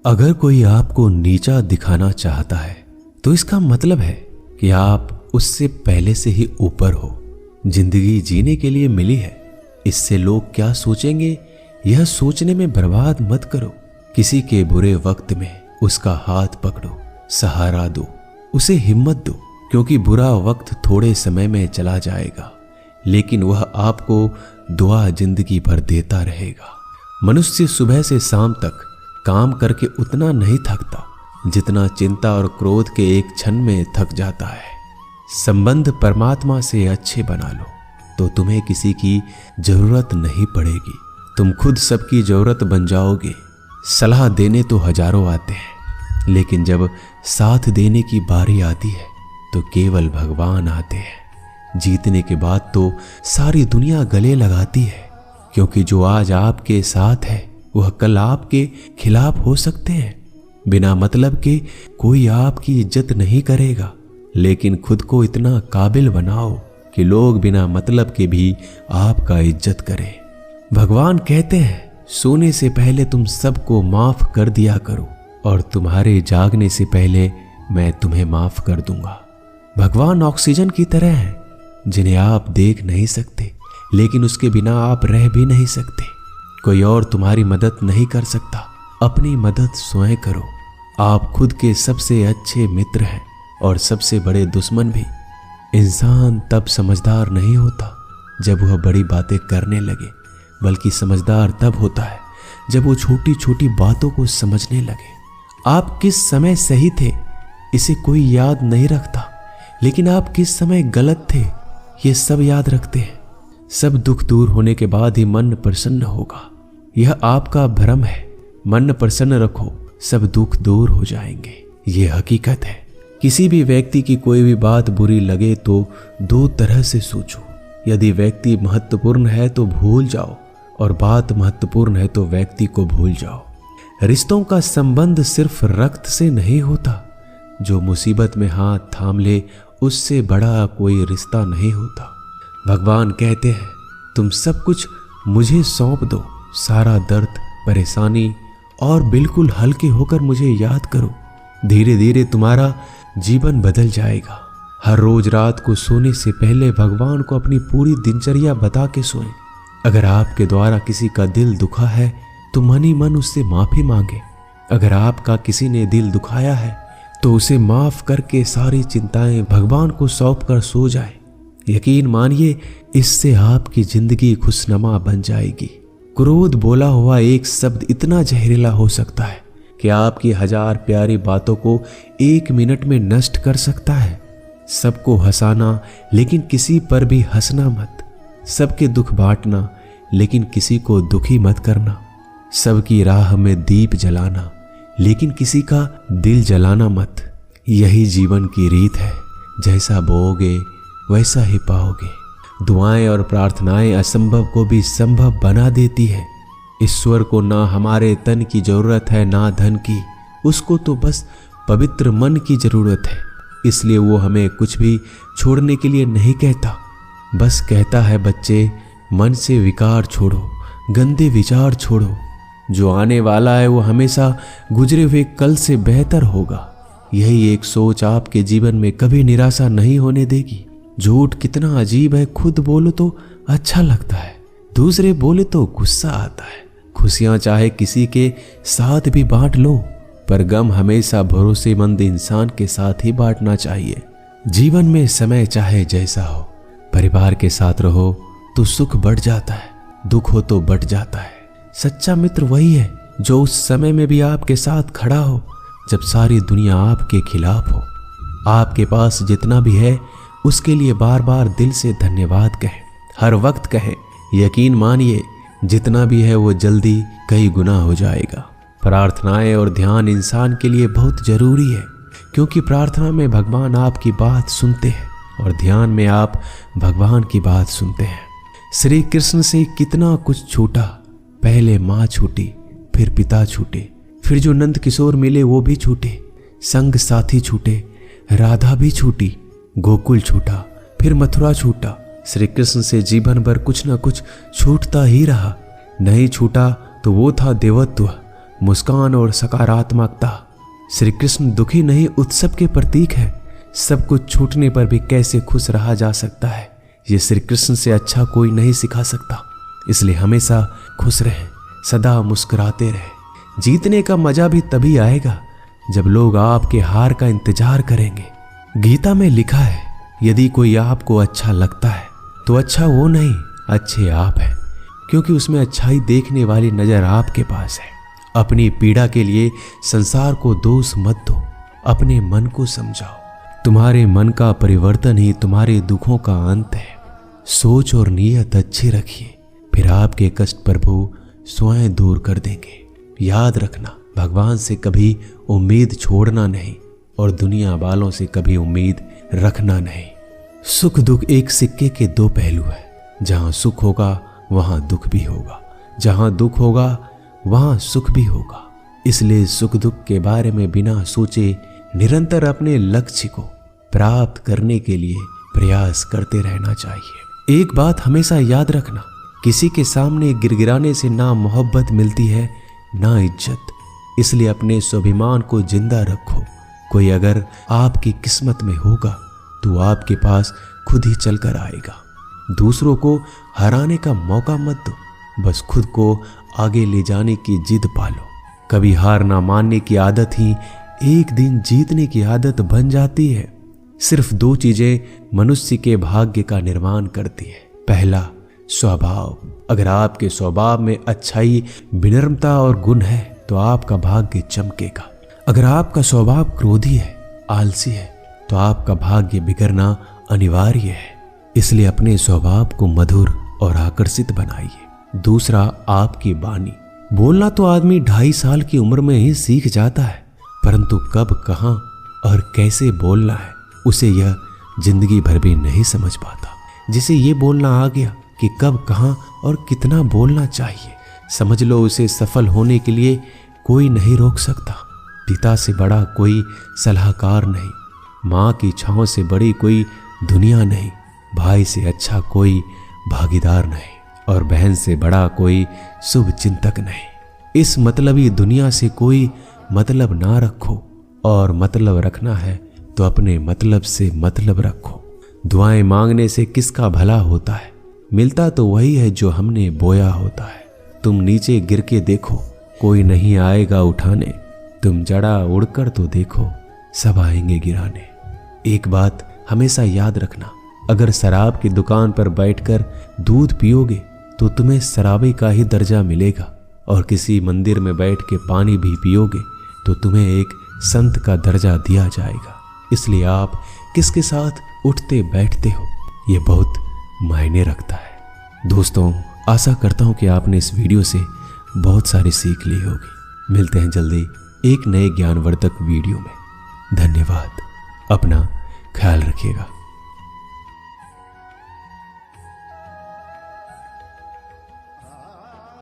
अगर कोई आपको नीचा दिखाना चाहता है तो इसका मतलब है कि आप उससे पहले से ही ऊपर हो। जिंदगी जीने के लिए मिली है, इससे लोग क्या सोचेंगे यह सोचने में बर्बाद मत करो। किसी के बुरे वक्त में उसका हाथ पकड़ो, सहारा दो, उसे हिम्मत दो, क्योंकि बुरा वक्त थोड़े समय में चला जाएगा लेकिन वह आपको दुआ जिंदगी भर देता रहेगा। मनुष्य सुबह से शाम तक काम करके उतना नहीं थकता जितना चिंता और क्रोध के एक क्षण में थक जाता है। संबंध परमात्मा से अच्छे बना लो तो तुम्हें किसी की जरूरत नहीं पड़ेगी, तुम खुद सबकी जरूरत बन जाओगे। सलाह देने तो हजारों आते हैं लेकिन जब साथ देने की बारी आती है तो केवल भगवान आते हैं। जीतने के बाद तो सारी दुनिया गले लगाती है, क्योंकि जो आज आपके साथ है वह कल आपके खिलाफ हो सकते हैं। बिना मतलब के कोई आपकी इज्जत नहीं करेगा, लेकिन खुद को इतना काबिल बनाओ कि लोग बिना मतलब के भी आपका इज्जत करें। भगवान कहते हैं सोने से पहले तुम सबको माफ कर दिया करो और तुम्हारे जागने से पहले मैं तुम्हें माफ कर दूंगा। भगवान ऑक्सीजन की तरह है जिन्हें आप देख नहीं सकते लेकिन उसके बिना आप रह भी नहीं सकते। कोई और तुम्हारी मदद नहीं कर सकता, अपनी मदद स्वयं करो। आप खुद के सबसे अच्छे मित्र हैं और सबसे बड़े दुश्मन भी। इंसान तब समझदार नहीं होता जब वह बड़ी बातें करने लगे, बल्कि समझदार तब होता है जब वो छोटी छोटी बातों को समझने लगे। आप किस समय सही थे इसे कोई याद नहीं रखता, लेकिन आप किस समय गलत थे ये सब याद रखते हैं। सब दुख दूर होने के बाद ही मन प्रसन्न होगा, यह आपका भ्रम है। मन प्रसन्न रखो, सब दुख दूर हो जाएंगे, ये हकीकत है। किसी भी व्यक्ति की कोई भी बात बुरी लगे तो दो तरह से सोचो। यदि व्यक्ति महत्वपूर्ण है तो भूल जाओ और बात महत्वपूर्ण है तो व्यक्ति को भूल जाओ। रिश्तों का संबंध सिर्फ रक्त से नहीं होता, जो मुसीबत में हाथ थाम ले उससे बड़ा कोई रिश्ता नहीं होता। भगवान कहते हैं तुम सब कुछ मुझे सौंप दो, सारा दर्द परेशानी, और बिल्कुल हल्के होकर मुझे याद करो। धीरे धीरे तुम्हारा जीवन बदल जाएगा। हर रोज रात को सोने से पहले भगवान को अपनी पूरी दिनचर्या बता के सोएं। अगर आपके द्वारा किसी का दिल दुखा है तो मन ही मन उससे माफी मांगे। अगर आपका किसी ने दिल दुखाया है तो उसे माफ करके सारी चिंताएं भगवान को सौंप कर सो जाए। यकीन मानिए इससे आपकी जिंदगी खुशनुमा बन जाएगी। क्रोध बोला हुआ एक शब्द इतना जहरीला हो सकता है कि आपकी हजार प्यारी बातों को एक मिनट में नष्ट कर सकता है। सबको हंसाना लेकिन किसी पर भी हंसना मत। सबके दुख बांटना लेकिन किसी को दुखी मत करना। सबकी राह में दीप जलाना लेकिन किसी का दिल जलाना मत। यही जीवन की रीत है, जैसा बोओगे वैसा ही पाओगे। दुआएं और प्रार्थनाएं असंभव को भी संभव बना देती है। ईश्वर को ना हमारे तन की जरूरत है ना धन की, उसको तो बस पवित्र मन की जरूरत है। इसलिए वो हमें कुछ भी छोड़ने के लिए नहीं कहता, बस कहता है बच्चे मन से विकार छोड़ो, गंदे विचार छोड़ो। जो आने वाला है वो हमेशा गुजरे हुए कल से बेहतर होगा। यही एक सोच आपके जीवन में कभी निराशा नहीं होने देगी। झूठ कितना अजीब है, खुद बोलो तो अच्छा लगता है, दूसरे बोले तो गुस्सा आता है। खुशियां चाहे किसी के साथ भी बांट लो, पर गम हमेशा भरोसेमंद इंसान के साथ ही बांटना चाहिए। जीवन में समय चाहे जैसा हो, परिवार के साथ रहो तो सुख बढ़ जाता है, दुख हो तो बढ़ जाता है। सच्चा मित्र वही है जो उस समय में भी आपके साथ खड़ा हो जब सारी दुनिया आपके खिलाफ हो। आपके पास जितना भी है उसके लिए बार बार दिल से धन्यवाद कहें, हर वक्त कहें। यकीन मानिए जितना भी है वो जल्दी कई गुना हो जाएगा। प्रार्थनाएं और ध्यान इंसान के लिए बहुत जरूरी है, क्योंकि प्रार्थना में भगवान आपकी बात सुनते हैं और ध्यान में आप भगवान की बात सुनते हैं। श्री कृष्ण से कितना कुछ छूटा, पहले माँ छूटी, फिर पिता छूटे, फिर जो नंद किशोर मिले वो भी छूटे, संग साथी छूटे, राधा भी छूटी, गोकुल छूटा, फिर मथुरा छूटा। श्री कृष्ण से जीवन भर कुछ न कुछ छूटता ही रहा। नहीं छूटा तो वो था देवत्व, मुस्कान और सकारात्मकता। श्री कृष्ण दुखी नहीं, उत्सव के प्रतीक है। सब कुछ छूटने पर भी कैसे खुश रहा जा सकता है, ये श्री कृष्ण से अच्छा कोई नहीं सिखा सकता। इसलिए हमेशा खुश रहें, सदा मुस्कुराते रहें। जीतने का मजा भी तभी आएगा जब लोग आपके हार का इंतजार करेंगे। गीता में लिखा है, यदि कोई आपको अच्छा लगता है तो अच्छा वो नहीं, अच्छे आप हैं, क्योंकि उसमें अच्छाई देखने वाली नजर आपके पास है। अपनी पीड़ा के लिए संसार को दोष मत दो, अपने मन को समझाओ। तुम्हारे मन का परिवर्तन ही तुम्हारे दुखों का अंत है। सोच और नीयत अच्छी रखिए, फिर आपके कष्ट प्रभु स्वयं दूर कर देंगे। याद रखना, भगवान से कभी उम्मीद छोड़ना नहीं और दुनिया वालों से कभी उम्मीद रखना नहीं। सुख दुख एक सिक्के के दो पहलू है। जहां सुख होगा वहां दुख भी होगा, जहां दुख होगा वहां सुख भी होगा। इसलिए सुख दुख के बारे में बिना सोचे निरंतर अपने लक्ष्य को प्राप्त करने के लिए प्रयास करते रहना चाहिए। एक बात हमेशा याद रखना, किसी के सामने गिड़गिड़ाने से ना मोहब्बत मिलती है ना इज्जत। इसलिए अपने स्वाभिमान को जिंदा रखो। कोई अगर आपकी किस्मत में होगा तो आपके पास खुद ही चलकर आएगा। दूसरों को हराने का मौका मत दो, बस खुद को आगे ले जाने की जिद पालो। कभी हार ना मानने की आदत ही एक दिन जीतने की आदत बन जाती है। सिर्फ दो चीजें मनुष्य के भाग्य का निर्माण करती है। पहला, स्वभाव। अगर आपके स्वभाव में अच्छाई, विनम्रता और गुण है तो आपका भाग्य चमकेगा। अगर आपका स्वभाव क्रोधी है, आलसी है, तो आपका भाग्य बिगड़ना अनिवार्य है। इसलिए अपने स्वभाव को मधुर और आकर्षित बनाइए। दूसरा, आपकी वाणी। बोलना तो आदमी 2.5 साल की उम्र में ही सीख जाता है, परंतु कब, कहां और कैसे बोलना है उसे यह जिंदगी भर भी नहीं समझ पाता। जिसे ये बोलना आ गया कि कब, कहां और कितना बोलना चाहिए, समझ लो उसे सफल होने के लिए कोई नहीं रोक सकता। पिता से बड़ा कोई सलाहकार नहीं, माँ की छांव से बड़ी कोई दुनिया नहीं, भाई से अच्छा कोई भागीदार नहीं और बहन से बड़ा कोई शुभ चिंतक नहीं। इस मतलबी दुनिया से कोई मतलब ना रखो, और मतलब रखना है तो अपने मतलब से मतलब रखो। दुआएं मांगने से किसका भला होता है, मिलता तो वही है जो हमने बोया होता है। तुम नीचे गिर के देखो, कोई नहीं आएगा उठाने। तुम जड़ा उड़कर तो देखो, सब आएंगे गिराने। एक बात हमेशा याद रखना, अगर शराब की दुकान पर बैठकर दूध पियोगे तो तुम्हें शराबी का ही दर्जा मिलेगा, और किसी मंदिर में बैठ के पानी भी पियोगे तो तुम्हें एक संत का दर्जा दिया जाएगा। इसलिए आप किसके साथ उठते बैठते हो ये बहुत मायने रखता है। दोस्तों, आशा करता हूं कि आपने इस वीडियो से बहुत सारी सीख ली होगी। मिलते हैं जल्दी एक नए ज्ञानवर्धक वीडियो में। धन्यवाद। अपना ख्याल रखिएगा।